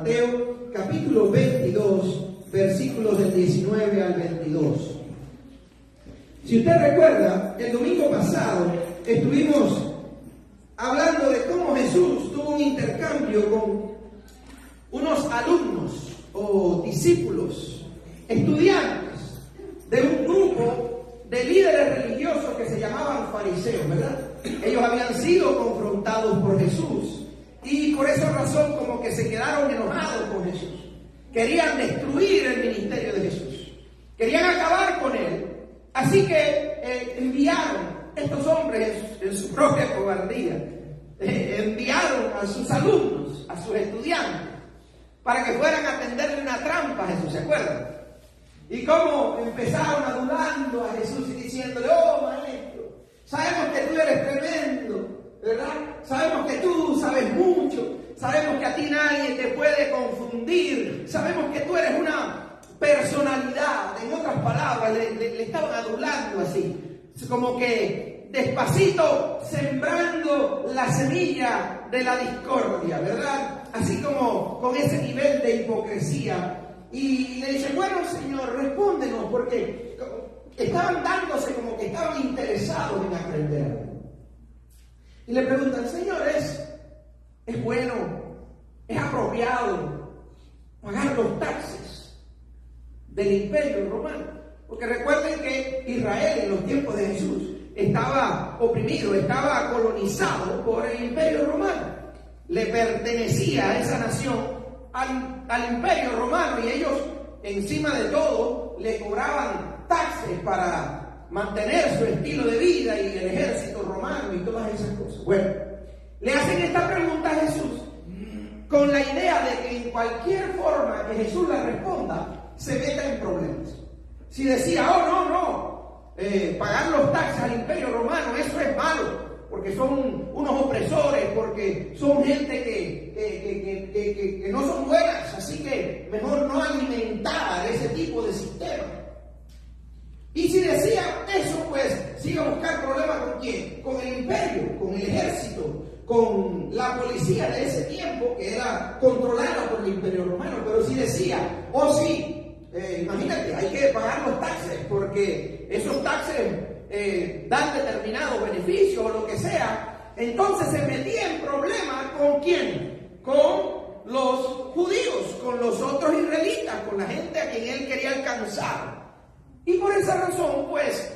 Mateo capítulo 22, versículos del 19 al 22. Si usted recuerda, el domingo pasado estuvimos hablando de cómo Jesús tuvo un intercambio con unos alumnos o discípulos, estudiantes de un grupo de líderes religiosos que se llamaban fariseos, ¿verdad? Ellos habían sido confrontados por Jesús y por esa razón como que se quedaron enojados con Jesús. Querían destruir el ministerio de Jesús, querían acabar con él. Así que enviaron estos hombres en su propia cobardía, enviaron a sus alumnos, a sus estudiantes, para que fueran a tenderle una trampa a Jesús, ¿se acuerdan? Y cómo empezaron adulando a Jesús y diciéndole: oh maestro, sabemos que tú eres tremendo, ¿verdad? Sabemos que tú sabes mucho, sabemos que a ti nadie te puede confundir, sabemos que tú eres una personalidad. En otras palabras, le estaban adulando así, como que despacito sembrando la semilla de la discordia, ¿verdad? Así como con ese nivel de hipocresía. Y le dice: bueno, Señor, respóndenos, porque estaban dándose como que estaban interesados en aprender. Y le preguntan: Señor, ¿es bueno, es apropiado pagar los taxes del Imperio Romano? Porque recuerden que Israel en los tiempos de Jesús estaba oprimido, estaba colonizado por el Imperio Romano. Le pertenecía a esa nación al Imperio Romano, y ellos encima de todo le cobraban taxes para mantener su estilo de vida y el ejército romano y todas esas cosas. Bueno, le hacen esta pregunta a Jesús con la idea de que en cualquier forma que Jesús la responda se meta en problemas. Si decía: oh no, pagar los taxes al Imperio Romano, eso es malo, porque son unos opresores, porque son gente que no son buenas, así que mejor no alimentar ese tipo de sistema. Y si decía eso, pues se iba a buscar problemas ¿con quién? Con el imperio, con el ejército, con la policía de ese tiempo, que era controlada por el Imperio Romano. Pero si decía: oh sí, imagínate, hay que pagar los taxes, porque esos taxes dan determinados beneficios o lo que sea, entonces se metía en problemas ¿con quién? Con los judíos, con los otros israelitas, con la gente a quien él quería alcanzar. Y por esa razón, pues,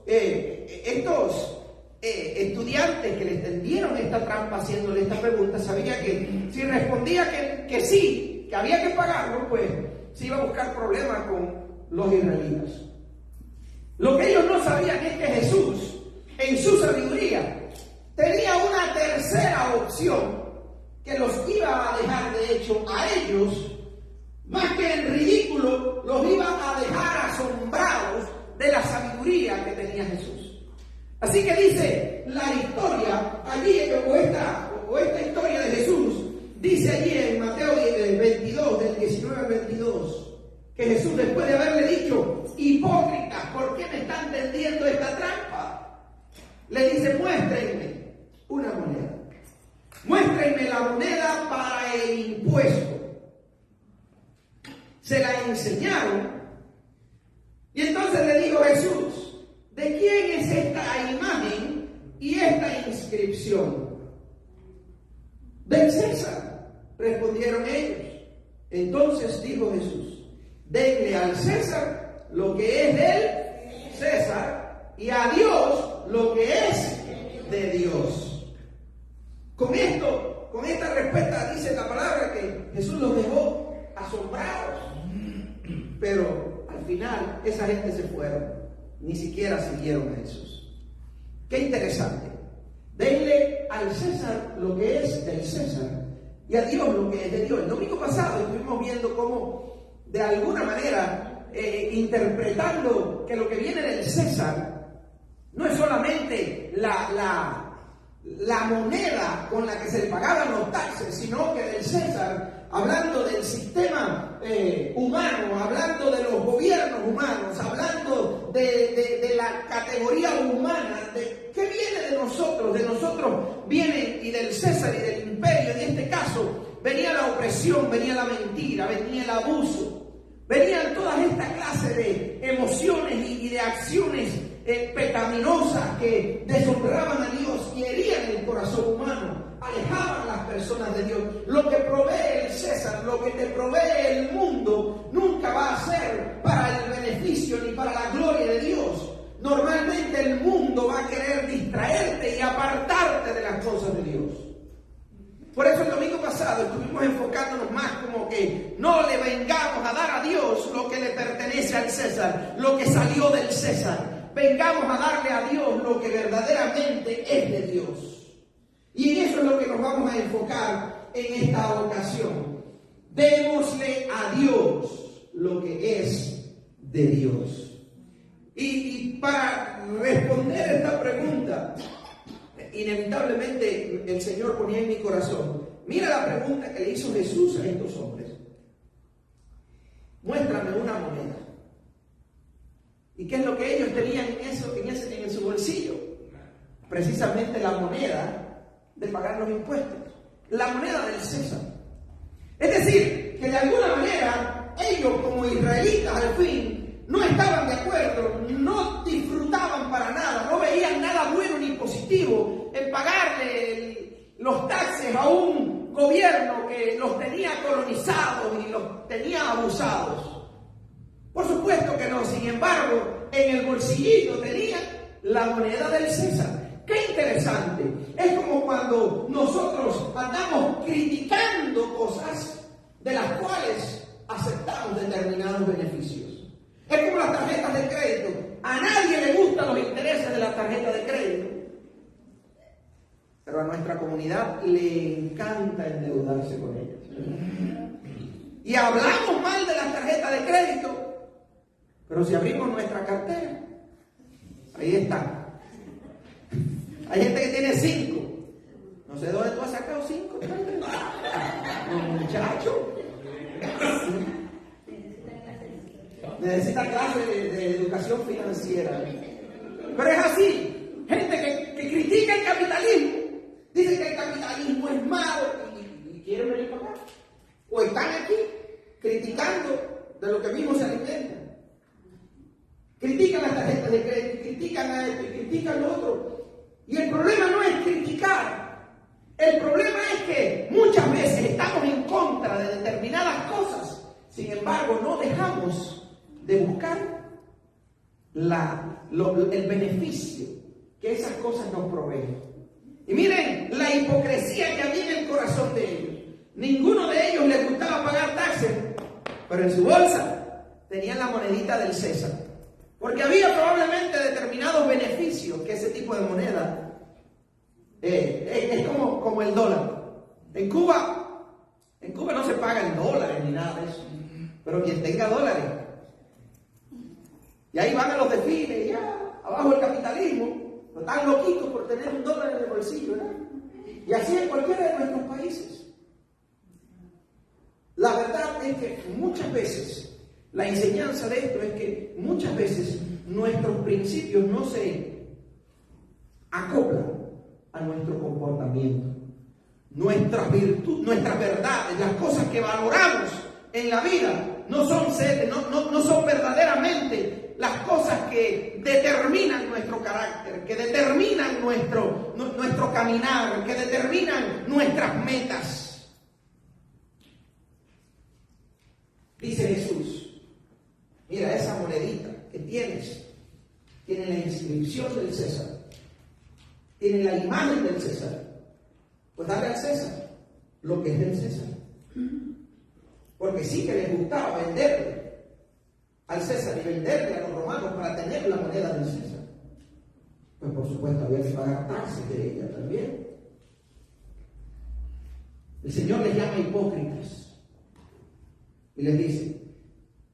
estos estudiantes que le tendieron esta trampa haciéndole esta pregunta, sabía que si respondía que sí, que había que pagarlo, pues se iba a buscar problemas con los israelitas. Lo que ellos no sabían es que Jesús, en su sabiduría, tenía una tercera opción que los iba a dejar, de hecho, a ellos, más que en ridículo, los iba a dejar asombrados de la sabiduría que tenía Jesús. Así que dice la historia allí, o esta historia de Jesús, dice allí en Mateo 22, del 19 al 22, que Jesús, después de haberle dicho: hipócritas, ¿por qué me están tendiendo esta trampa?, le dice: muéstrenme una moneda. Muéstrenme la moneda para el impuesto. Se la enseñaron, y entonces le dijo Jesús: ¿de quién es esta imagen y esta inscripción? Del César, respondieron ellos. Entonces dijo Jesús: denle al César lo que es del César, y a Dios lo que es de Dios. Con esta respuesta dice la palabra que Jesús los dejó asombrados. Pero al final esa gente se fueron, ni siquiera siguieron a Jesús. Qué interesante. Denle al César lo que es del César y a Dios lo que es de Dios. El domingo pasado estuvimos viendo cómo, de alguna manera, interpretando que lo que viene del César no es solamente la moneda con la que se le pagaban los taxes, sino que del César, hablando del sistema humano, hablando de los gobiernos humanos, hablando de la categoría humana, de qué viene de nosotros viene, y del César y del imperio, en este caso venía la opresión, venía la mentira, venía el abuso, venían todas estas clases de emociones y de acciones pecaminosas que deshonraban a Dios y herían el corazón humano, alejaban a las personas de Dios. Lo que provee el César, lo que te provee el mundo, nunca va a ser para el beneficio ni para la gloria de Dios. Normalmente el mundo va a querer distraerte y apartarte de las cosas de Dios. Por eso el domingo pasado estuvimos enfocándonos más como que no le vengamos a dar a Dios lo que le pertenece al César, lo que salió del César. Vengamos a darle a Dios lo que verdaderamente es de Dios. Y en eso es lo que nos vamos a enfocar en esta ocasión. Démosle a Dios lo que es de Dios. Y para responder esta pregunta, inevitablemente el Señor ponía en mi corazón, mira la pregunta que le hizo Jesús a estos hombres. Muéstrame una moneda. ¿Y qué es lo que ellos tenían en su bolsillo? Precisamente la moneda de pagar los impuestos, la moneda del César. Es decir, que de alguna manera ellos como israelitas al fin no estaban de acuerdo, no disfrutaban para nada, no veían nada bueno ni positivo en pagarle los taxes a un gobierno que los tenía colonizados y los tenía abusados. Por supuesto que no, sin embargo, en el bolsillito tenían la moneda del César. ¡Qué interesante! Es como cuando nosotros andamos criticando cosas de las cuales aceptamos determinados beneficios. Es como las tarjetas de crédito. A nadie le gustan los intereses de la tarjeta de crédito. Pero a nuestra comunidad le encanta endeudarse con ellas. Y hablamos mal de las tarjetas de crédito. Pero si abrimos nuestra cartera, ahí está. Hay gente que tiene 5. No sé dónde tú has sacado 5. No, muchacho. Necesita clase de educación financiera. Pero es así. Gente que critica el capitalismo. Dice que el capitalismo es malo y quieren venir para acá. O están aquí criticando de lo que mismo se alimentan. Critican las tarjetas de crédito, critican a esto y critican lo otro. Y el problema no es criticar. El problema es que muchas veces estamos en contra de determinadas cosas. Sin embargo, no dejamos de buscar el beneficio que esas cosas nos proveen. Y miren la hipocresía que había en el corazón de ellos. Ninguno de ellos les gustaba pagar taxes, pero en su bolsa tenían la monedita del César. Porque había probablemente determinados beneficios que ese tipo de moneda es como el dólar. En Cuba no se paga en dólares ni nada de eso. Pero quien tenga dólares, y ahí van a los desfiles, ya, abajo el capitalismo, están loquitos por tener un dólar en el bolsillo, ¿verdad? Y así en cualquiera de nuestros países. La verdad es que muchas veces, la enseñanza de esto es que muchas veces nuestros principios no se acoplan a nuestro comportamiento. Nuestras virtudes, nuestras verdades, las cosas que valoramos en la vida, no son verdaderamente las cosas que determinan nuestro carácter, que determinan nuestro caminar, que determinan nuestras metas. Dice Jesús, mira esa monedita que tienes, tiene la inscripción del César, tiene la imagen del César. Pues dale al César lo que es del César. Porque sí que les gustaba venderle al César y venderle a los romanos para tener la moneda del César. Pues por supuesto había que pagar taxes de ella también. El Señor les llama hipócritas y les dice,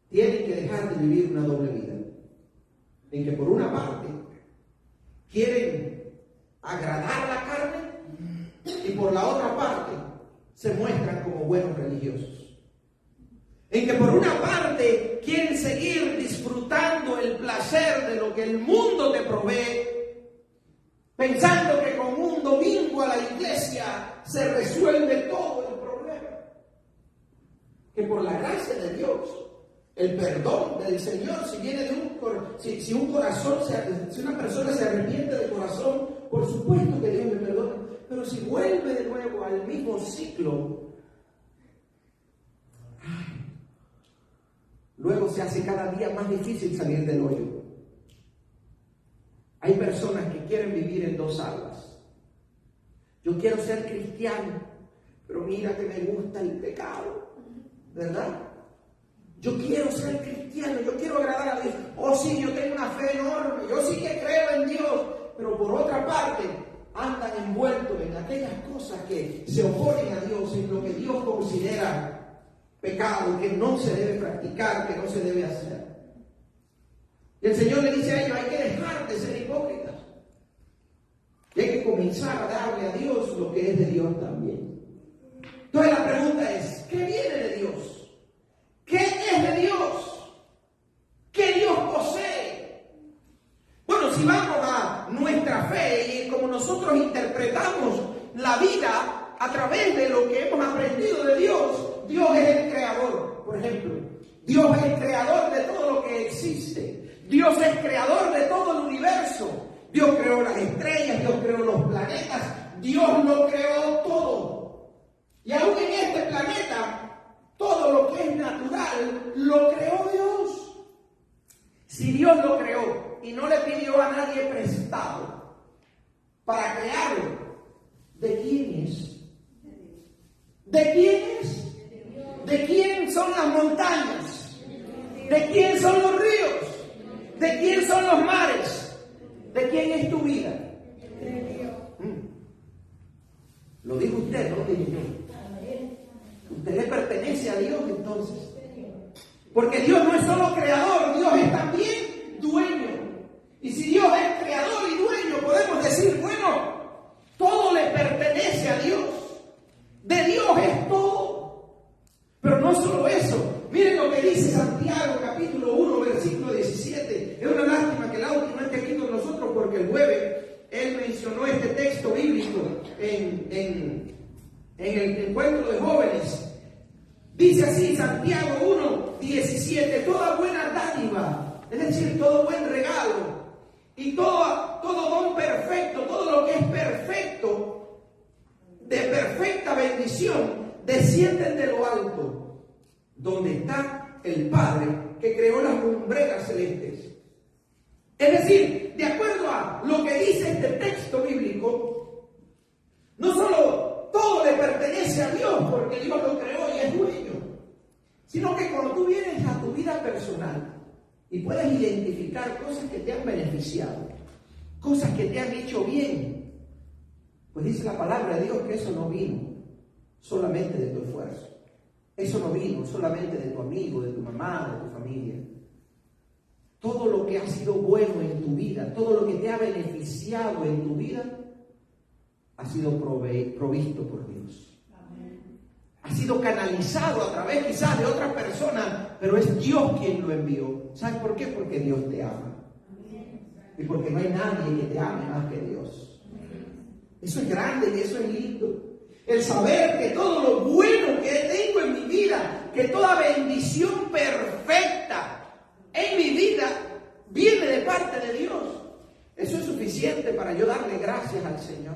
tienen que dejar de vivir una doble vida, en que por una parte quieren agradar la carne y por la otra parte se muestran como buenos religiosos. En que por una parte quieren seguir disfrutando el placer de lo que el mundo te provee, pensando que con un domingo a la iglesia se resuelve todo el problema. que por la gracia de Dios, el perdón del Señor, si viene de si una persona se arrepiente de corazón, por supuesto que Dios le perdona. Pero si vuelve de nuevo al mismo ciclo, luego se hace cada día más difícil salir del hoyo. Hay personas que quieren vivir en dos aguas. Yo quiero ser cristiano, pero mira que me gusta el pecado, ¿verdad? Yo quiero ser cristiano, yo quiero agradar a Dios. Oh sí, yo tengo una fe enorme, yo sí que creo en Dios, pero por otra parte andan envueltos en aquellas cosas que se oponen a Dios, en lo que Dios considera pecado, que no se debe practicar, que no se debe hacer. Y el Señor le dice a ellos, hay que dejar de ser hipócritas. Y hay que comenzar a darle a Dios lo que es de Dios también. Entonces la pregunta es, ¿qué viene de Dios? ¿Qué es de Dios? ¿Qué Dios posee? Bueno, si vamos a nuestra fe y como nosotros interpretamos la vida a través de lo que hemos aprendido de Dios, Dios es el creador, por ejemplo. Dios es el creador de todo lo que existe. Dios es creador de todo el universo. Dios creó las estrellas, Dios creó los planetas, Dios lo creó todo. Y aún en este planeta, todo lo que es natural, lo creó Dios. Si Dios lo creó y no le pidió a nadie prestado para crearlo, ¿de quién es? ¿De quién es? ¿De quién son las montañas? ¿De quién son los ríos? ¿De quién son los mares? ¿De quién es tu vida? Lo dijo usted, no lo dije yo. Usted le pertenece a Dios entonces. Porque Dios no es solo creador, Dios es también dueño. Y si Dios es creador y dueño, podemos decir, bueno, todo le pertenece a Dios. De Dios es todo. Pero no solo eso. Miren lo que dice Santiago, capítulo 1, versículo 17. Es una lástima que Lauti no esté aquí con nosotros porque el jueves él mencionó este texto bíblico en el encuentro de jóvenes. Dice así, Santiago 1, 17. Toda buena dádiva, es decir, todo buen regalo y todo don perfecto, todo lo que es perfecto, de perfecta bendición, descienden de lo alto, donde está el Padre que creó las lumbreras celestes. Es decir, de acuerdo a lo que dice este texto bíblico, no solo todo le pertenece a Dios porque Dios lo creó y es dueño, sino que cuando tú vienes a tu vida personal y puedes identificar cosas que te han beneficiado, cosas que te han hecho bien, pues dice la palabra de Dios que eso no vino solamente de tu esfuerzo. Eso no vino solamente de tu amigo, de tu mamá, de tu familia. Todo lo que ha sido bueno en tu vida, todo lo que te ha beneficiado en tu vida, ha sido provisto por Dios. Amén. Ha sido canalizado a través quizás de otras personas, pero es Dios quien lo envió. ¿Sabes por qué? Porque Dios te ama. Amén. Y porque no hay nadie que te ame más que Dios. Amén. Eso es grande y eso es lindo. El saber que todo lo bueno que tengo en mi vida, que toda bendición perfecta en mi vida viene de parte de Dios. Eso es suficiente para yo darle gracias al Señor.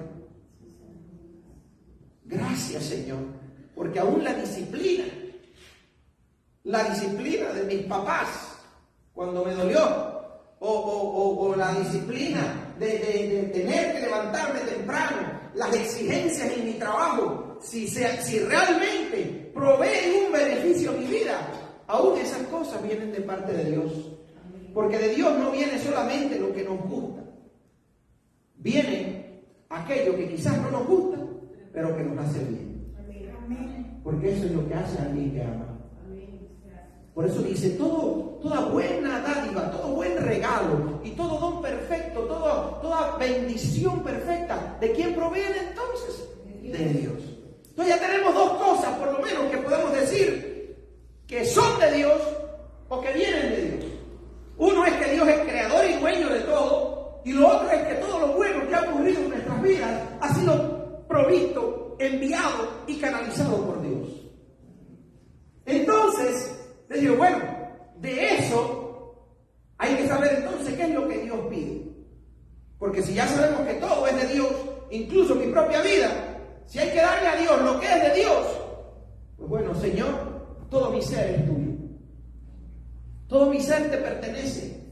Gracias, Señor, porque aún la disciplina de mis papás cuando me dolió, o la disciplina de tener que levantarme temprano, las exigencias en mi trabajo, si realmente proveen un beneficio a mi vida, aún esas cosas vienen de parte de Dios. Porque de Dios no viene solamente lo que nos gusta. Viene aquello que quizás no nos gusta, pero que nos hace bien. Porque eso es lo que hace a alguien que ama. Por eso dice, toda buena dádiva, todo buen regalo y todo don perfecto, toda bendición perfecta, ¿de quién proviene entonces? De Dios. Entonces ya tenemos dos cosas, por lo menos, que podemos decir que son de Dios o que vienen de Dios. Uno es que Dios es creador y dueño de todo, y lo otro es que todo lo bueno que ha ocurrido en nuestras vidas ha sido provisto, enviado y canalizado por Dios. Entonces, Les digo, bueno, de eso hay que saber entonces qué es lo que Dios pide. Porque si ya sabemos que todo es de Dios, incluso mi propia vida, si hay que darle a Dios lo que es de Dios, pues bueno, Señor, todo mi ser es tuyo. Todo mi ser te pertenece.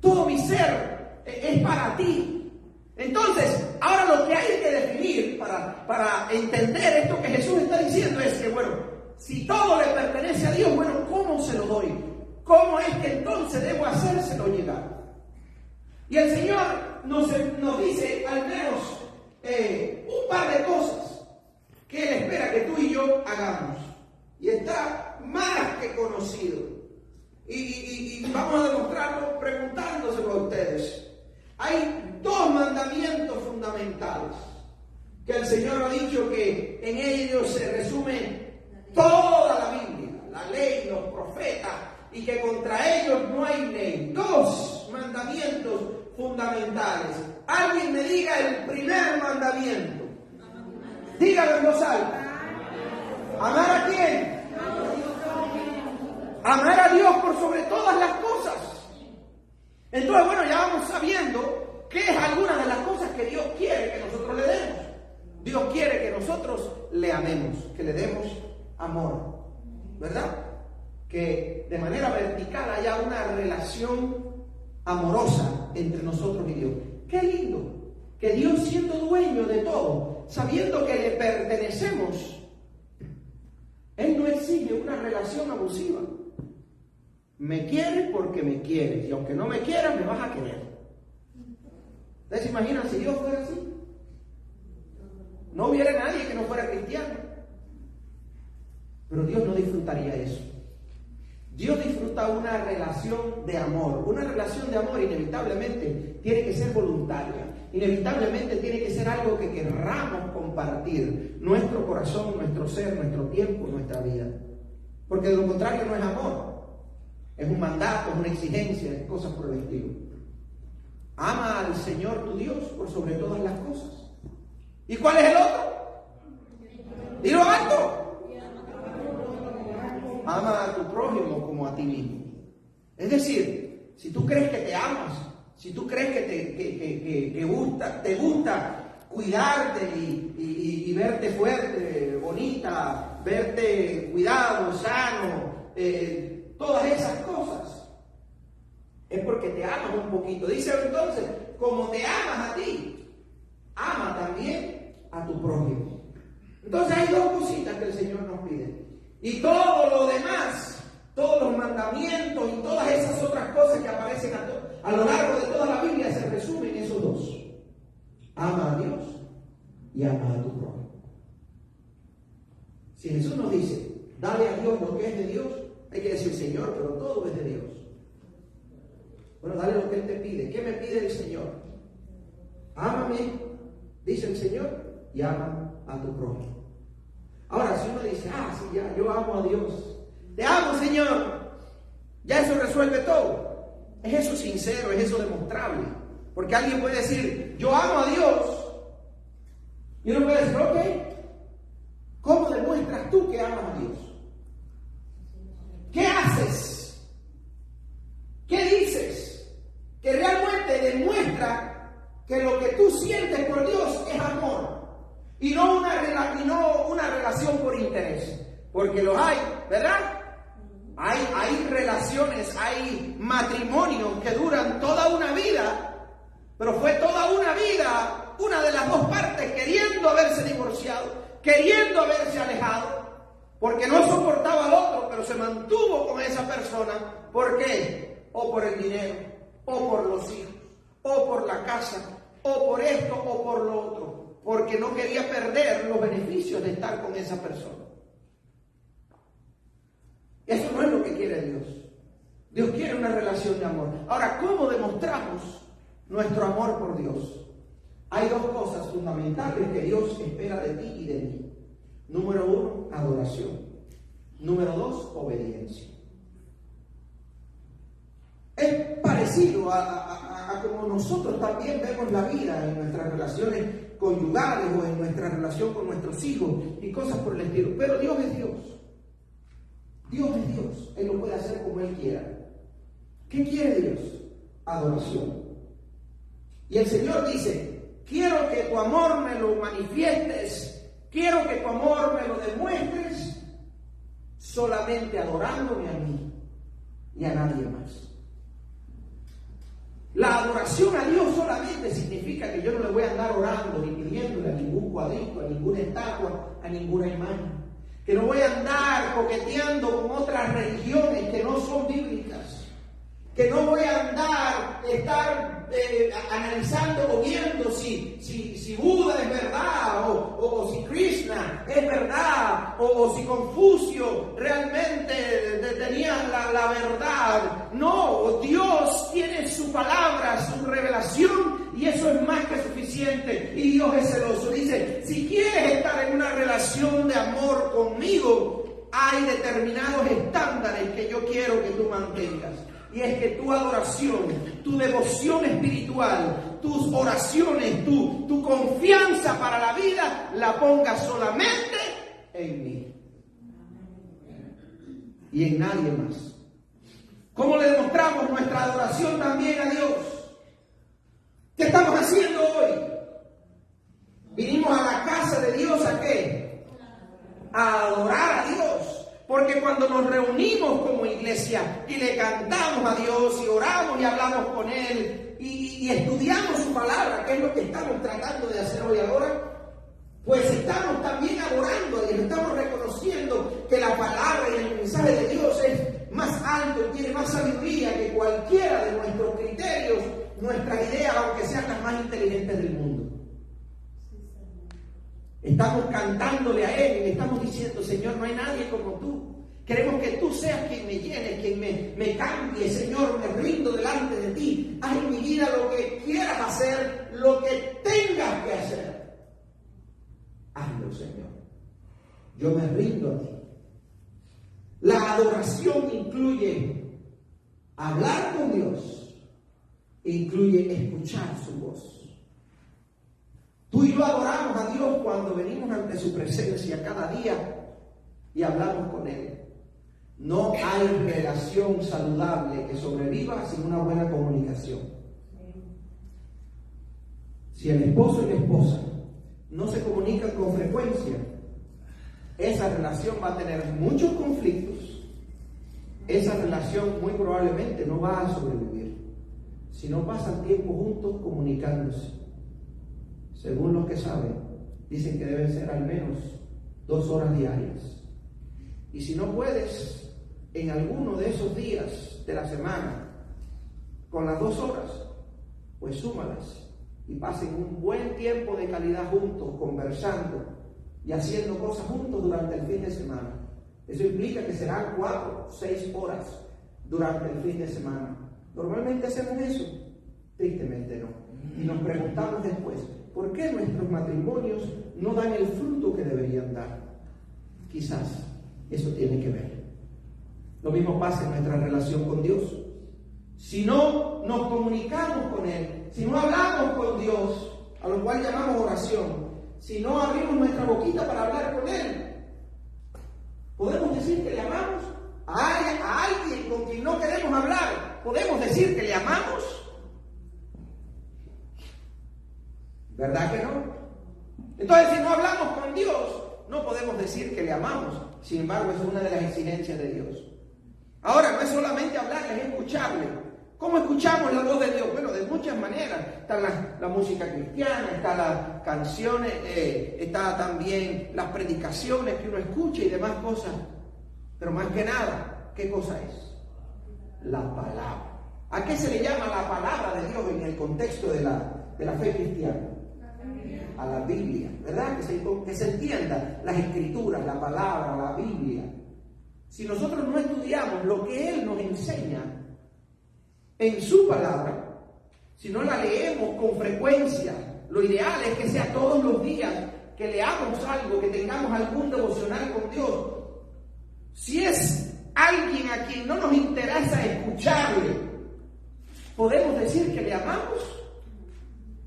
Todo mi ser es para ti. Entonces, ahora lo que hay que definir para entender esto que Jesús está diciendo es que, bueno, si todo le pertenece a Dios, bueno, ¿cómo se lo doy? ¿Cómo es que entonces debo hacérselo llegar? Y el Señor nos dice al menos un par de cosas que Él espera que tú y yo hagamos. Y está más que conocido. Y vamos a demostrarlo preguntándoselo a ustedes. Hay dos mandamientos fundamentales que el Señor ha dicho que en ellos se resume toda la Biblia, la ley, los profetas, y que contra ellos no hay ley. Dos mandamientos fundamentales. Alguien me diga el primer mandamiento. Dígalo en voz alta. ¿Amar a quién? Amar a Dios por sobre todas las cosas. Entonces, bueno, ya vamos sabiendo qué es alguna de las cosas que Dios quiere que nosotros le demos. Dios quiere que nosotros le amemos, que le demos amor, ¿verdad? Que de manera vertical haya una relación amorosa entre nosotros y Dios. ¡Qué lindo! Que Dios, siendo dueño de todo, sabiendo que le pertenecemos, Él no exige una relación abusiva. Me quieres porque me quieres, y aunque no me quieras, me vas a querer. ¿Ustedes se imaginan si Dios fuera así? No hubiera nadie que no fuera cristiano. Pero Dios no disfrutaría eso. Dios disfruta una relación de amor. Una relación de amor inevitablemente tiene que ser voluntaria. Inevitablemente tiene que ser algo que querramos compartir. Nuestro corazón, nuestro ser, nuestro tiempo, nuestra vida. Porque de lo contrario no es amor. Es un mandato, es una exigencia, es cosas por el estilo. Ama al Señor tu Dios por sobre todas las cosas. ¿Y cuál es el otro? Dilo alto. Ama a tu prójimo como a ti mismo. Es decir, si tú crees que te amas, si tú crees que te gusta cuidarte y verte fuerte, bonita, verte cuidado, sano, todas esas cosas, es porque te amas un poquito. Dice entonces, como te amas a ti, ama también a tu prójimo. Entonces hay dos cositas que el Señor nos pide. Y todo lo demás, todos los mandamientos y todas esas otras cosas que aparecen a lo largo de toda la Biblia se resumen en esos dos. Ama a Dios y ama a tu prójimo. Si Jesús nos dice, dale a Dios lo que es de Dios, hay que decir, Señor, pero todo es de Dios. Bueno, dale lo que Él te pide. ¿Qué me pide el Señor? Ámame, dice el Señor, y ama a tu prójimo. Ahora, si uno dice, sí, ya, yo amo a Dios. Te amo, Señor. Ya eso resuelve todo. Es eso sincero, es eso demostrable. Porque alguien puede decir, yo amo a Dios. Y uno puede decir, ok, ¿cómo demuestras tú que amas a Dios? ¿Qué haces? ¿Qué dices? Que realmente demuestra que lo que tú sientes por Dios es amor. Y no una relación por interés. Porque los hay, ¿verdad? Hay relaciones, hay matrimonios que duran toda una vida, pero fue toda una vida una de las dos partes queriendo haberse divorciado, queriendo haberse alejado, porque no soportaba al otro, pero se mantuvo con esa persona. ¿Por qué? O por el dinero, o por los hijos, o por la casa, o por esto, o por lo otro. Porque no quería perder los beneficios de estar con esa persona. Eso no es lo que quiere Dios. Dios quiere una relación de amor. Ahora, ¿cómo demostramos nuestro amor por Dios? Hay dos cosas fundamentales que Dios espera de ti y de mí. Número 1, adoración. Número 2, obediencia. Es parecido a como nosotros también vemos la vida en nuestras relaciones conyugales o en nuestra relación con nuestros hijos y cosas por el estilo. Pero Dios es Dios. Dios es Dios, Él lo puede hacer como Él quiera. ¿Qué quiere Dios? Adoración. Y el Señor dice, quiero que tu amor me lo manifiestes, quiero que tu amor me lo demuestres, solamente adorándome a mí y a nadie más. La adoración a Dios solamente significa que yo no le voy a andar orando ni pidiéndole a ningún cuadrito, a ninguna estatua, a ninguna imagen. Que no voy a andar coqueteando con otras religiones que no son bíblicas. Que no voy a estar analizando o viendo si Buda es verdad o si Krishna es verdad o si Confucio realmente tenía la verdad. No, Dios tiene su palabra, su revelación, y eso es más que suficiente. Y Dios es celoso. Dice, si quieres estar en una relación de amor conmigo, hay determinados estándares que yo quiero que tú mantengas. Y es que tu adoración, tu devoción espiritual, tus oraciones, tu confianza para la vida, la pongas solamente en mí. Y en nadie más. ¿Cómo le demostramos nuestra adoración también a Dios? ¿Qué estamos haciendo hoy? Vinimos a la casa de Dios, ¿a qué? A adorar a Dios. Porque cuando nos reunimos como iglesia y le cantamos a Dios y oramos y hablamos con Él y estudiamos su palabra, que es lo que estamos tratando de hacer hoy ahora, pues estamos también adorando y estamos reconociendo que la palabra y el mensaje de Dios es más alto y tiene más sabiduría que cualquiera de nuestros criterios, nuestras ideas, aunque sean las más inteligentes del mundo. Estamos cantándole a Él y le estamos diciendo, Señor, no hay nadie como tú. Queremos que tú seas quien me llene, quien me cambie, Señor, me rindo delante de ti. Haz en mi vida lo que quieras hacer, lo que tengas que hacer. Hazlo, Señor. Yo me rindo a ti. La adoración incluye hablar con Dios, incluye escuchar su voz. Tú y yo adoramos a Dios cuando venimos ante su presencia cada día y hablamos con Él. No hay relación saludable que sobreviva sin una buena comunicación. Si el esposo y la esposa no se comunican con frecuencia, esa relación va a tener muchos conflictos. Esa relación muy probablemente no va a sobrevivir si no pasan tiempo juntos comunicándose. Según los que saben, dicen que deben ser al menos 2 horas diarias. Y si no puedes, en alguno de esos días de la semana, con las 2 horas, pues súmalas y pasen un buen tiempo de calidad juntos, conversando y haciendo cosas juntos durante el fin de semana. Eso implica que serán 4 o 6 horas durante el fin de semana. ¿Normalmente hacemos eso? Tristemente no. Y nos preguntamos después, ¿por qué nuestros matrimonios no dan el fruto que deberían dar? Quizás eso tiene que ver. Lo mismo pasa en nuestra relación con Dios. Si no nos comunicamos con Él, si no hablamos con Dios, a lo cual llamamos oración, si no abrimos nuestra boquita para hablar con Él, ¿podemos decir que le amamos? A alguien con quien no queremos hablar, ¿podemos decir que le amamos? ¿Verdad que no? Entonces, si no hablamos con Dios, no podemos decir que le amamos. Sin embargo, es una de las exigencias de Dios. Ahora, no es solamente hablarle, es escucharle. ¿Cómo escuchamos la voz de Dios? Bueno, de muchas maneras. Está la música cristiana, está las canciones, está también las predicaciones que uno escucha y demás cosas. Pero más que nada, ¿qué cosa es? La palabra. ¿A qué se le llama la palabra de Dios en el contexto de la fe cristiana? A la Biblia, ¿verdad? Que se entienda las escrituras, la palabra, la Biblia. Si nosotros no estudiamos lo que Él nos enseña en su palabra, si no la leemos con frecuencia, lo ideal es que sea todos los días, que leamos algo, que tengamos algún devocional con Dios. Si es alguien a quien no nos interesa escucharle, ¿podemos decir que le amamos?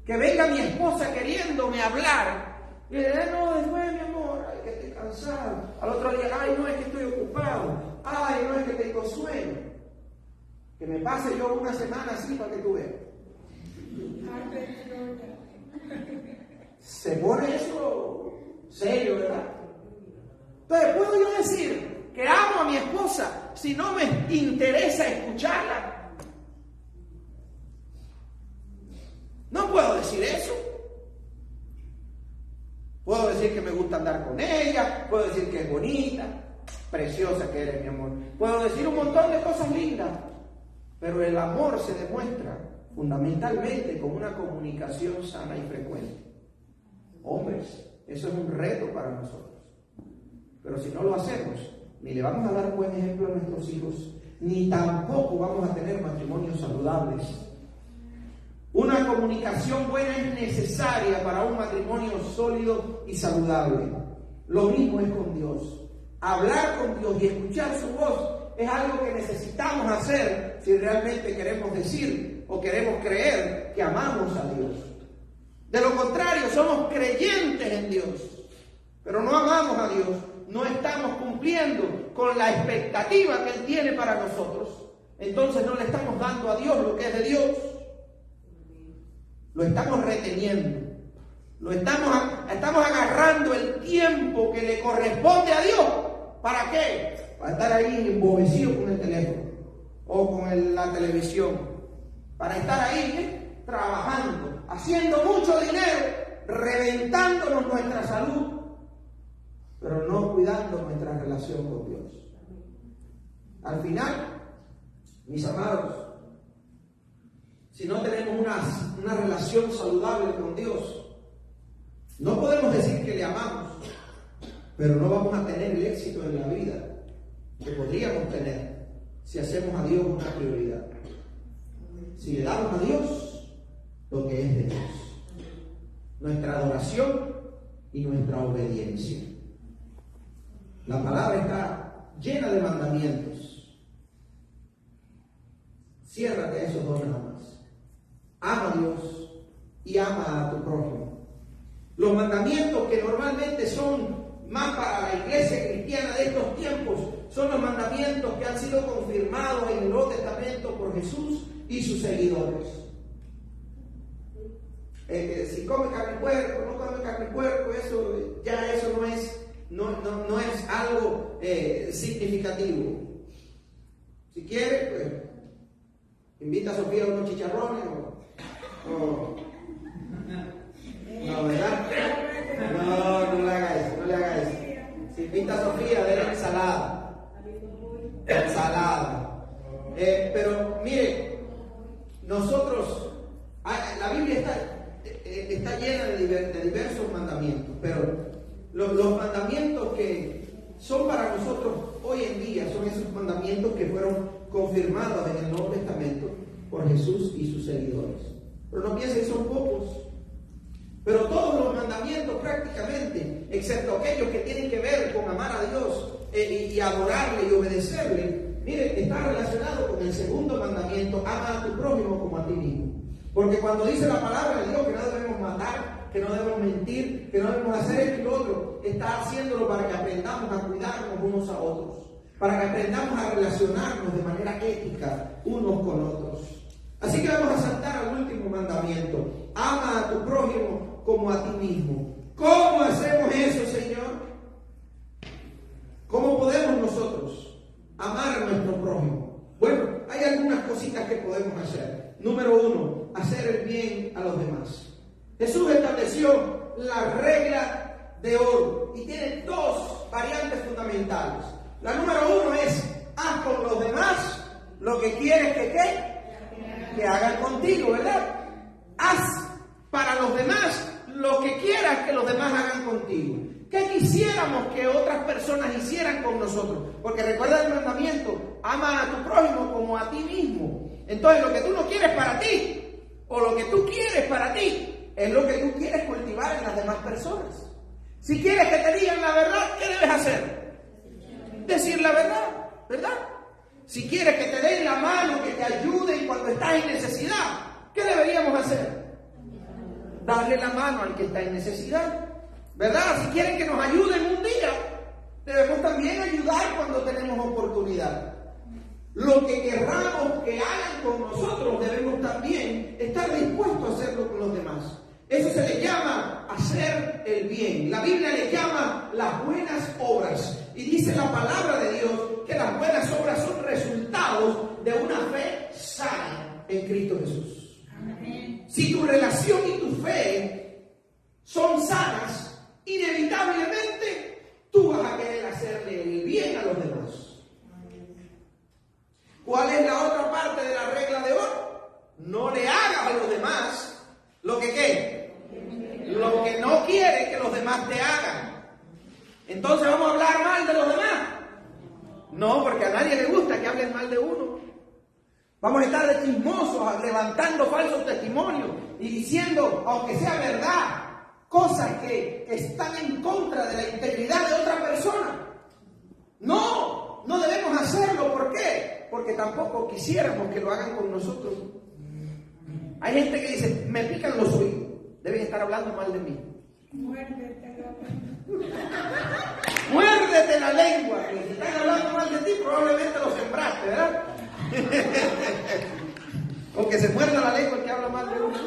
Que venga mi esposa queriéndome hablar y le diré, no, después mi amor, ay, que estoy cansado. Al otro día, ay, no, es que estoy ocupado. que tengo sueño. Que me pase yo una semana así para que tú veas. Se pone eso serio, ¿verdad? Entonces, ¿puedo yo decir que amo a mi esposa si no me interesa escucharla? No puedo decir eso. Puedo decir que me gusta andar con ella, puedo decir que es bonita, preciosa que eres, mi amor. Puedo decir un montón de cosas lindas, pero el amor se demuestra fundamentalmente con una comunicación sana y frecuente. Hombres, eso es un reto para nosotros. Pero si no lo hacemos, ni le vamos a dar buen ejemplo a nuestros hijos, ni tampoco vamos a tener matrimonios saludables. Una comunicación buena es necesaria para un matrimonio sólido y saludable. Lo mismo es con Dios. Hablar con Dios y escuchar su voz es algo que necesitamos hacer si realmente queremos decir o queremos creer que amamos a Dios. De lo contrario, somos creyentes en Dios, pero no amamos a Dios, no estamos cumpliendo con la expectativa que Él tiene para nosotros. Entonces no le estamos dando a Dios lo que es de Dios. Lo estamos reteniendo. Estamos agarrando el tiempo que le corresponde a Dios. ¿Para qué? Para estar ahí embobecido con el teléfono o con la televisión. Para estar ahí trabajando, haciendo mucho dinero, reventándonos nuestra salud, pero no cuidando nuestra relación con Dios. Al final, mis amados, si no tenemos una relación saludable con Dios, no podemos decir que le amamos, pero no vamos a tener el éxito en la vida que podríamos tener si hacemos a Dios una prioridad. Si le damos a Dios lo que es de Dios, nuestra adoración y nuestra obediencia. La palabra está llena de mandamientos. Ciérrate a esos dos nada más. Ama a Dios y ama a tu prójimo. Los mandamientos que normalmente son más para la iglesia cristiana de estos tiempos son los mandamientos que han sido confirmados en el Nuevo Testamento por Jesús y sus seguidores. Si come carne y puerco, no come carne y puerco, eso no es algo significativo. Si quiere, pues invita a Sofía a unos chicharrones no, ¿verdad? No le haga eso. Si invita a Sofía, de la ensalada. Pero mire, nosotros, la Biblia está llena de diversos mandamientos, pero los mandamientos que son para nosotros hoy en día son esos mandamientos que fueron confirmados en el Nuevo Testamento por Jesús y sus seguidores. Pero no piensen que son pocos. Pero todos los mandamientos prácticamente, excepto aquellos que tienen que ver con amar a Dios y adorarle y obedecerle, mire, está relacionado con el segundo mandamiento: ama a tu prójimo como a ti mismo. Porque cuando dice la palabra de Dios que no debemos matar, que no debemos mentir, que no debemos hacer esto y lo otro, está haciéndolo para que aprendamos a cuidarnos unos a otros, para que aprendamos a relacionarnos de manera ética unos con otros. Así que vamos a saltar al último mandamiento: ama a tu prójimo como a ti mismo. ¿Cómo hacemos eso, Señor? ¿Cómo podemos nosotros amar a nuestro prójimo? Bueno, hay algunas cositas que podemos hacer. Número 1, hacer el bien a los demás. Jesús estableció la regla de oro y tiene dos variantes fundamentales. La número 1 es: haz con los demás lo que quieres que hagan contigo, ¿verdad? Haz para los demás lo que quieras que los demás hagan contigo. ¿Qué quisiéramos que otras personas hicieran con nosotros? Porque recuerda el mandamiento: ama a tu prójimo como a ti mismo. Entonces, lo que tú no quieres para ti, o lo que tú quieres para ti, es lo que tú quieres cultivar en las demás personas. Si quieres que te digan la verdad, ¿qué debes hacer? Decir la verdad, ¿verdad? Si quieres que te den la mano, que te ayuden cuando estás en necesidad, ¿qué deberíamos hacer? Darle la mano al que está en necesidad, ¿verdad? Si quieren que nos ayuden un día, debemos también ayudar cuando tenemos oportunidad. lo que querramos que hagan con nosotros, debemos también estar dispuestos a hacerlo con los demás. Eso se le llama hacer el bien. La Biblia le llama las buenas obras. Y dice la palabra de Dios que las buenas obras son resultados de una fe sana en Cristo Jesús. Amén. Si tu relación y tu fe son sanas, inevitablemente tú vas a querer hacerle el bien a los demás. ¿Cuál es la otra parte de la regla de oro? No le hagas a los demás lo que ¿qué? Lo que no quiere que los demás te hagan. Entonces vamos a hablar mal de los demás. No, porque a nadie le gusta que hablen mal de uno. Vamos a estar de chismosos, levantando falsos testimonios y diciendo, aunque sea verdad, cosas que están en contra de la integridad de otra persona. No, no debemos hacerlo. ¿Por qué? Porque tampoco quisiéramos que lo hagan con nosotros. Hay gente que dice, me pican los oídos, deben estar hablando mal de mí. Muérdete la lengua. Si están hablando mal de ti, probablemente lo sembraste, ¿verdad? O que se muerda la lengua el que habla mal de uno.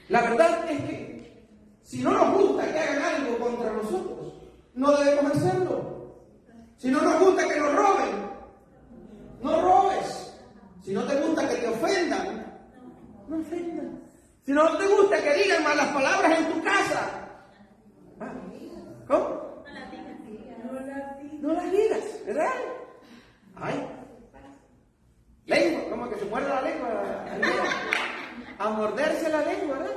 La verdad es que si no nos gusta que hagan algo contra nosotros, no debemos hacerlo. Si no nos gusta que nos roben, no robes. Si no te gusta que te ofendan, no ofendas. Si no te gusta que digan malas palabras en tu casa, ¿cómo? No las digas, ¿verdad? Ay, lengua, como que se muerda la lengua. A morderse la lengua, ¿verdad?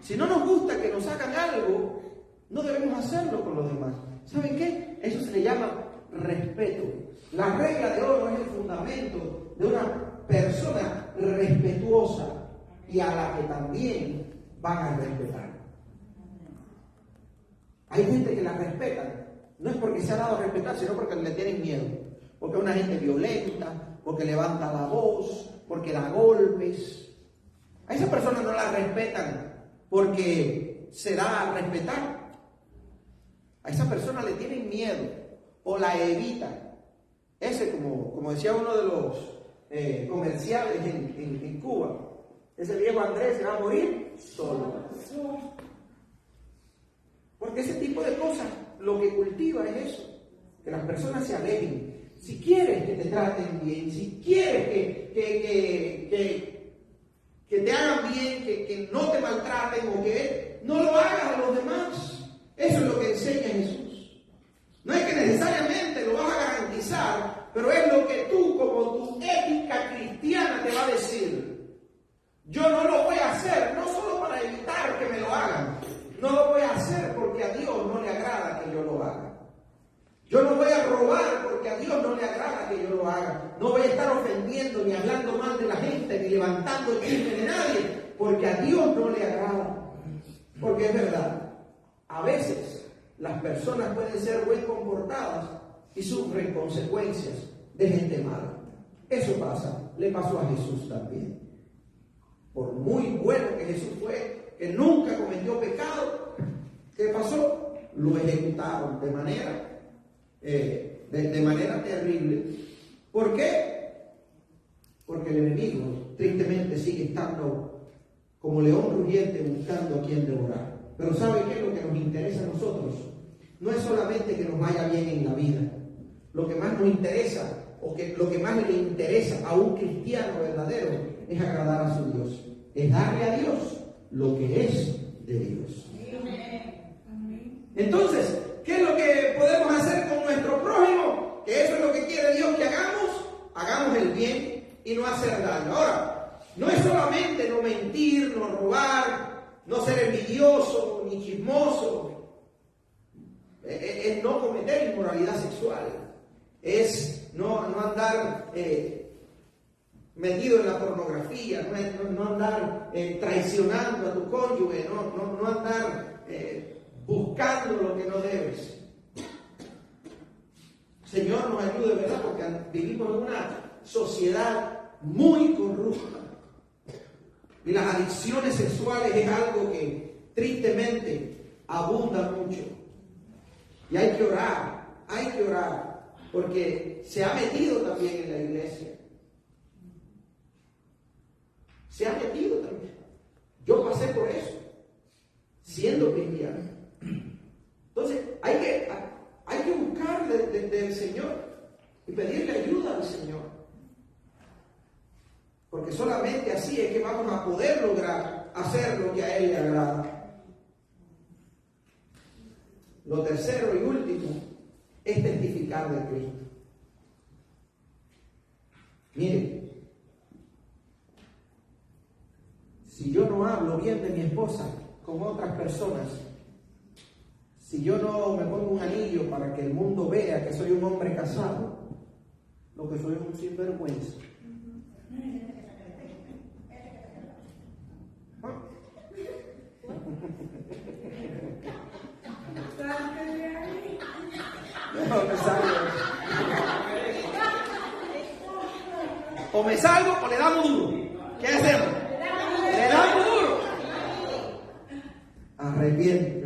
Si no nos gusta que nos hagan algo, no debemos hacerlo con los demás. ¿Saben qué? Eso se le llama respeto. La regla de oro es el fundamento de una persona respetuosa y a la que también van a respetar. Hay gente que la respetan, no es porque se ha dado a respetar, sino porque le tienen miedo. Porque es una gente violenta, porque levanta la voz, porque da golpes. A esa persona no la respetan porque se da a respetar. A esa persona le tienen miedo o la evitan. Ese, como decía uno de los comerciales en Cuba, ese viejo Andrés se va a morir solo. Porque ese tipo de cosas lo que cultiva es eso, que las personas se alejen. Si quieres que te traten bien, si quieres que te hagan bien, que no te maltraten o que no lo hagas a los demás. Eso es lo que enseña Jesús. No es que necesariamente lo vas a garantizar, pero es lo que tú, como tu ética cristiana, te va a decir. Yo no lo voy a hacer, no solo para evitar que me lo hagan. No lo voy a hacer porque a Dios no le agrada que yo lo haga. Yo no voy a robar porque a Dios no le agrada que yo lo haga. No voy a estar ofendiendo ni hablando mal de la gente ni levantando el chisme de nadie porque a Dios no le agrada. Porque es verdad, a veces las personas pueden ser buen comportadas y sufren consecuencias de gente mala. Eso pasa, le pasó a Jesús también. Por muy bueno que Jesús fue, que nunca cometió pecado, ¿qué pasó? Lo ejecutaron de manera terrible. ¿Por qué? Porque el enemigo tristemente sigue estando como león rugiente buscando a quien devorar. Pero ¿sabe qué es lo que nos interesa a nosotros? No es solamente que nos vaya bien en la vida. Lo que más nos interesa, o que lo que más le interesa a un cristiano verdadero, es agradar a su Dios. Es darle a Dios lo que es de Dios. Entonces, ¿qué es lo que podemos hacer con nuestro prójimo? Que eso es lo que quiere Dios que hagamos. Hagamos el bien y no hacer daño. Ahora, no es solamente no mentir, no robar, no ser envidioso ni chismoso. Es no cometer inmoralidad sexual. Es no andar metido en la pornografía, no andar traicionando a tu cónyuge, no andar buscando lo que no debes. Señor nos ayude, ¿verdad? Porque vivimos en una sociedad muy corrupta. Y las adicciones sexuales es algo que tristemente abunda mucho. Y hay que orar porque se ha metido también en la iglesia. Se ha metido también. Yo pasé por eso, siendo cristiano. Entonces, hay que buscarle del Señor y pedirle ayuda al Señor. Porque solamente así es que vamos a poder lograr hacer lo que a Él le agrada. Lo tercero y último es testificar de Cristo. Miren, si yo no hablo bien de mi esposa con otras personas, si yo no me pongo un anillo para que el mundo vea que soy un hombre casado, lo que soy es un sinvergüenza. O me salgo o le damos duro. ¿Qué hacemos? Le damos duro. Arrepiente.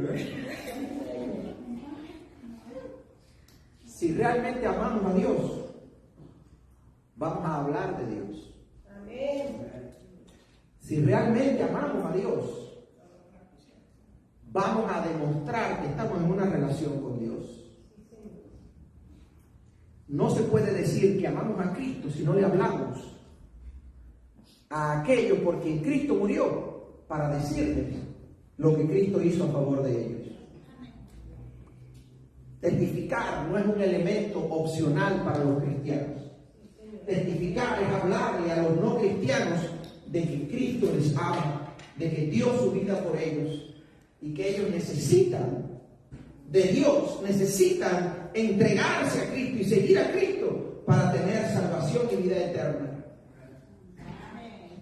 Si realmente amamos a Dios, vamos a hablar de Dios. Si realmente amamos a Dios, vamos a demostrar que estamos en una relación con Dios. No se puede decir que amamos a Cristo si no le hablamos a aquellos por quien Cristo murió para decirles lo que Cristo hizo a favor de ellos. Testificar no es un elemento opcional para los cristianos. Testificar es hablarle a los no cristianos de que Cristo les ama, de que dio su vida por ellos y que ellos necesitan de Dios, necesitan entregarse a Cristo y seguir a Cristo para tener salvación y vida eterna.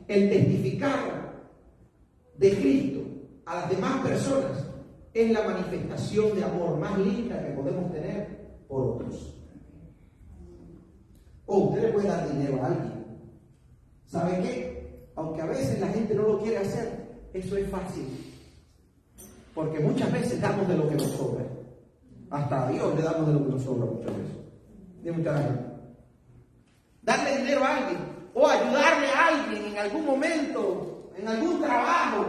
El testificar de Cristo a las demás personas es la manifestación de amor más linda que podemos tener por otros. O usted le puede dar dinero a alguien. ¿Sabe qué? Aunque a veces la gente no lo quiere hacer, eso es fácil. Porque muchas veces damos de lo que nos sobra. Hasta a Dios le damos de lo que nos sobra muchas veces. De mucha gente. Darle dinero a alguien, o ayudarle a alguien en algún momento, en algún trabajo,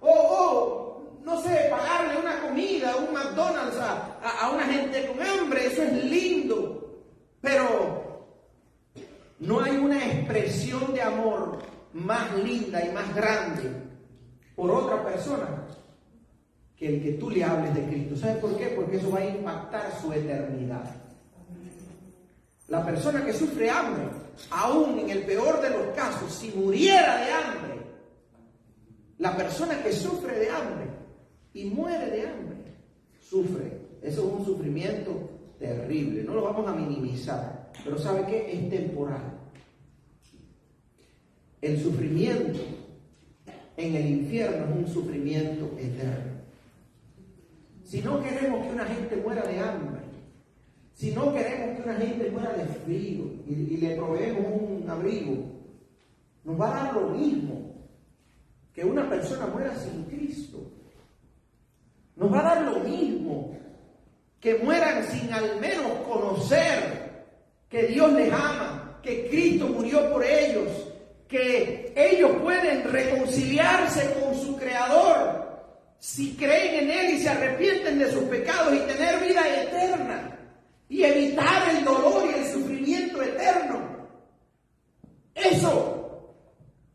o no sé, pagarle una comida, un McDonald's a una gente con hambre, eso es lindo. Pero no hay una expresión de amor más linda y más grande por otra persona que el que tú le hables de Cristo. ¿Sabes por qué? Porque eso va a impactar su eternidad. La persona que sufre hambre, aún en el peor de los casos, si muriera de hambre, la persona que sufre de hambre y muere de hambre, sufre. Eso es un sufrimiento terrible. No lo vamos a minimizar. Pero ¿sabe qué? Es temporal. El sufrimiento en el infierno es un sufrimiento eterno. Si no queremos que una gente muera de hambre, si no queremos que una gente muera de frío y le proveemos un abrigo, nos va a dar lo mismo que una persona muera sin Cristo. Nos va a dar lo mismo que mueran sin al menos conocer que Dios les ama, que Cristo murió por ellos, que ellos pueden reconciliarse con su Creador si creen en Él y se arrepienten de sus pecados y tener vida eterna y evitar el dolor y el sufrimiento eterno. Eso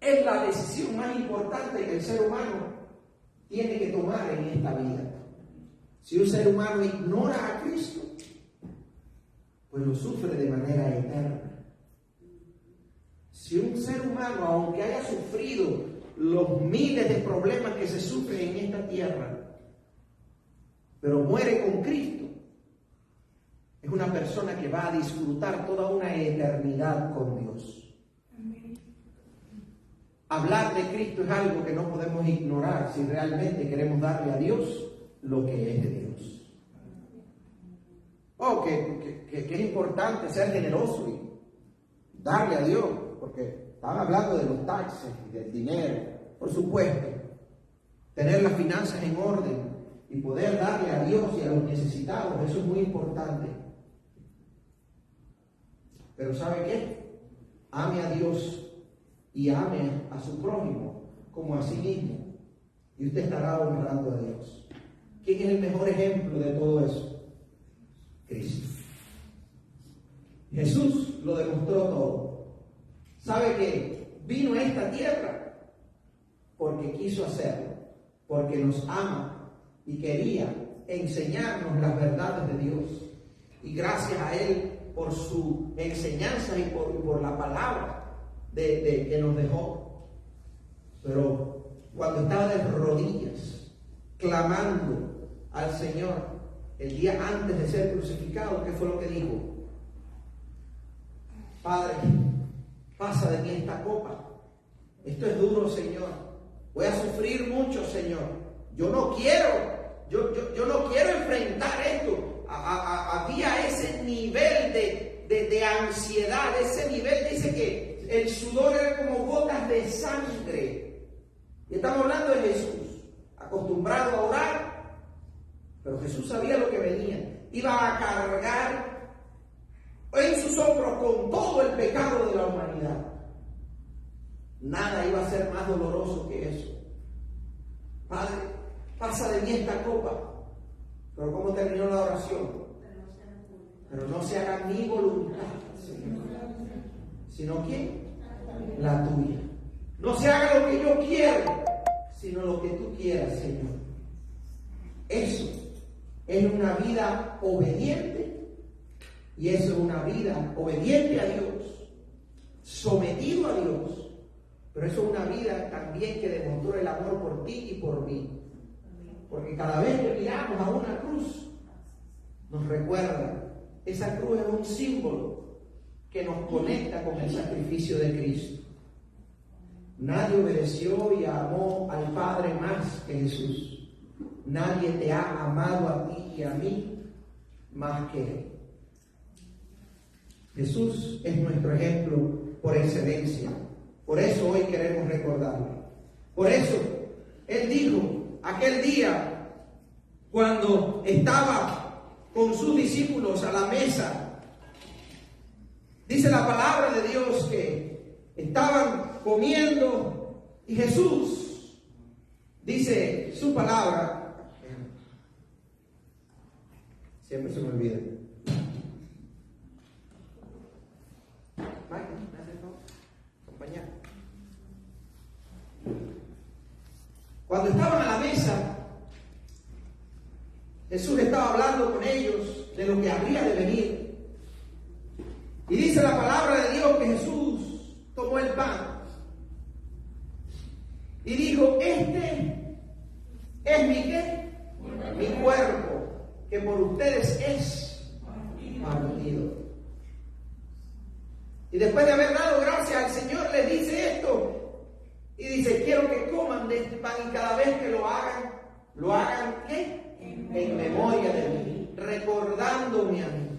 es la decisión más importante que el ser humano tiene que tomar en esta vida. Si un ser humano ignora a Cristo, pues lo sufre de manera eterna. Si un ser humano, aunque haya sufrido los miles de problemas que se sufren en esta tierra, pero muere con Cristo, es una persona que va a disfrutar toda una eternidad con Dios. Hablar de Cristo es algo que no podemos ignorar si realmente queremos darle a Dios lo que es de Dios. Que es importante ser generoso y darle a Dios, porque estaban hablando de los taxes y del dinero, por supuesto. Tener las finanzas en orden y poder darle a Dios y a los necesitados, eso es muy importante. Pero ¿sabe qué? Ame a Dios y ame a su prójimo como a sí mismo. Y usted estará honrando a Dios. ¿Quién es el mejor ejemplo de todo eso? Cristo. Jesús lo demostró todo. ¿Sabe que vino a esta tierra? Porque quiso hacerlo, porque nos ama y quería enseñarnos las verdades de Dios. Y gracias a Él por su enseñanza y por la palabra que nos dejó. Pero cuando estaba de rodillas, clamando al Señor el día antes de ser crucificado, ¿qué fue lo que dijo? Padre, pasa de mí esta copa. Esto es duro, Señor. Voy a sufrir mucho, Señor. Yo no quiero enfrentar esto. Había ese nivel de ansiedad, ese nivel, dice que el sudor era como gotas de sangre. Y estamos hablando de Jesús, acostumbrado a orar, pero Jesús sabía lo que venía. Iba a cargar en sus hombros con todo el pecado de la humanidad. Nada iba a ser más doloroso que eso. Padre, pasa de mí esta copa. Pero ¿cómo terminó la oración? Pero no se haga mi voluntad, Señor, sino ¿quién? La tuya. No se haga lo que yo quiero, sino lo que tú quieras, Señor. Eso es una vida obediente, y eso es una vida obediente a Dios, sometido a Dios. Pero eso es una vida también que demostró el amor por ti y por mí. Porque cada vez que miramos a una cruz, nos recuerda, esa cruz es un símbolo que nos conecta con el sacrificio de Cristo. Nadie obedeció y amó al Padre más que Jesús. Nadie te ha amado a ti y a mí más que Él. Jesús es nuestro ejemplo por excelencia. Por eso hoy queremos recordarlo. Por eso Él dijo aquel día cuando estaba con sus discípulos a la mesa, dice la palabra de Dios que estaban comiendo y Jesús, dice su palabra, siempre se me olvida. Cuando estaban a la mesa, Jesús estaba hablando con ellos de lo que habría de venir. Y dice la palabra de Dios que Jesús tomó el pan y dijo: este es mi ¿qué? Mi cuerpo, que por ustedes es partido. Y después de haber dado gracias al Señor, les dice esto. Y dice: quiero que coman de este pan y cada vez que lo hagan ¿qué? En memoria de mí, recordándome a mí.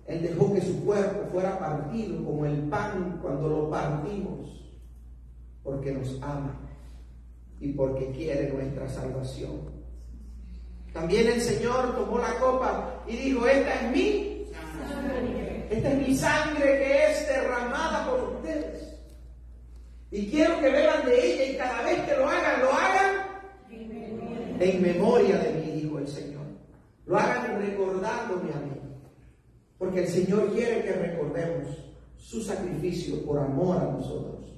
Él dejó que su cuerpo fuera partido como el pan cuando lo partimos, porque nos ama y porque quiere nuestra salvación. También el Señor tomó la copa y dijo: esta es mi sangre que es derramada por ustedes. Y quiero que beban de ella y cada vez que lo hagan en memoria de mí, dijo el Señor. Lo hagan recordándome a mí. Porque el Señor quiere que recordemos su sacrificio por amor a nosotros.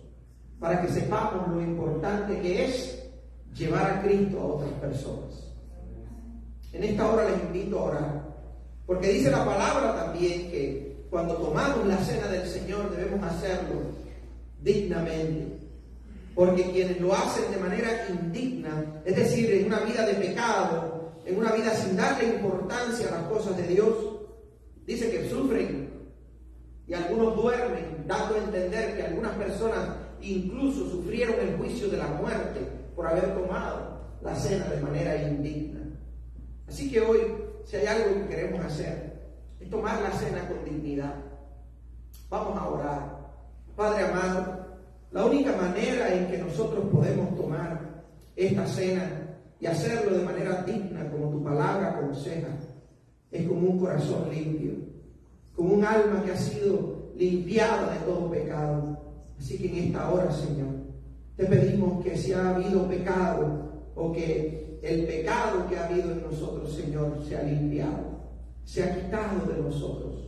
Para que sepamos lo importante que es llevar a Cristo a otras personas. En esta hora les invito a orar. Porque dice la palabra también que cuando tomamos la cena del Señor debemos hacerlo dignamente, porque quienes lo hacen de manera indigna, es decir, en una vida de pecado, en una vida sin darle importancia a las cosas de Dios, dice que sufren y algunos duermen, dando a entender que algunas personas incluso sufrieron el juicio de la muerte por haber tomado la cena de manera indigna. Así que hoy, si hay algo que queremos hacer, es tomar la cena con dignidad. Vamos a orar. Padre amado, la única manera en que nosotros podemos tomar esta cena y hacerlo de manera digna, como tu palabra aconseja, es con un corazón limpio. con un alma que ha sido limpiada de todo pecado. Así que en esta hora, Señor, te pedimos que si ha habido pecado o que el pecado que ha habido en nosotros, Señor, sea limpiado, sea quitado de nosotros.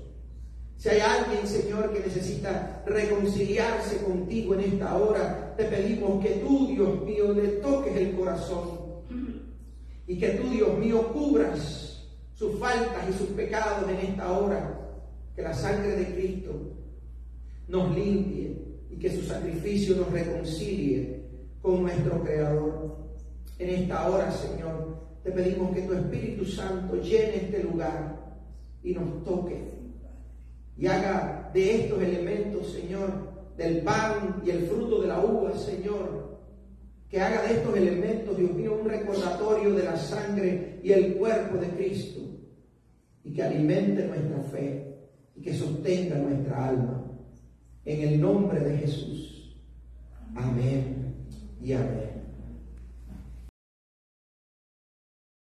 Si hay alguien, Señor, que necesita reconciliarse contigo en esta hora, te pedimos que tú, Dios mío, le toques el corazón y que tú, Dios mío, cubras sus faltas y sus pecados en esta hora. Que la sangre de Cristo nos limpie y que su sacrificio nos reconcilie con nuestro Creador. En esta hora, Señor, te pedimos que tu Espíritu Santo llene este lugar y nos toque y haga de estos elementos, Señor, del pan y el fruto de la uva, Señor, que haga de estos elementos, Dios mío, un recordatorio de la sangre y el cuerpo de Cristo, y que alimente nuestra fe y que sostenga nuestra alma. En el nombre de Jesús.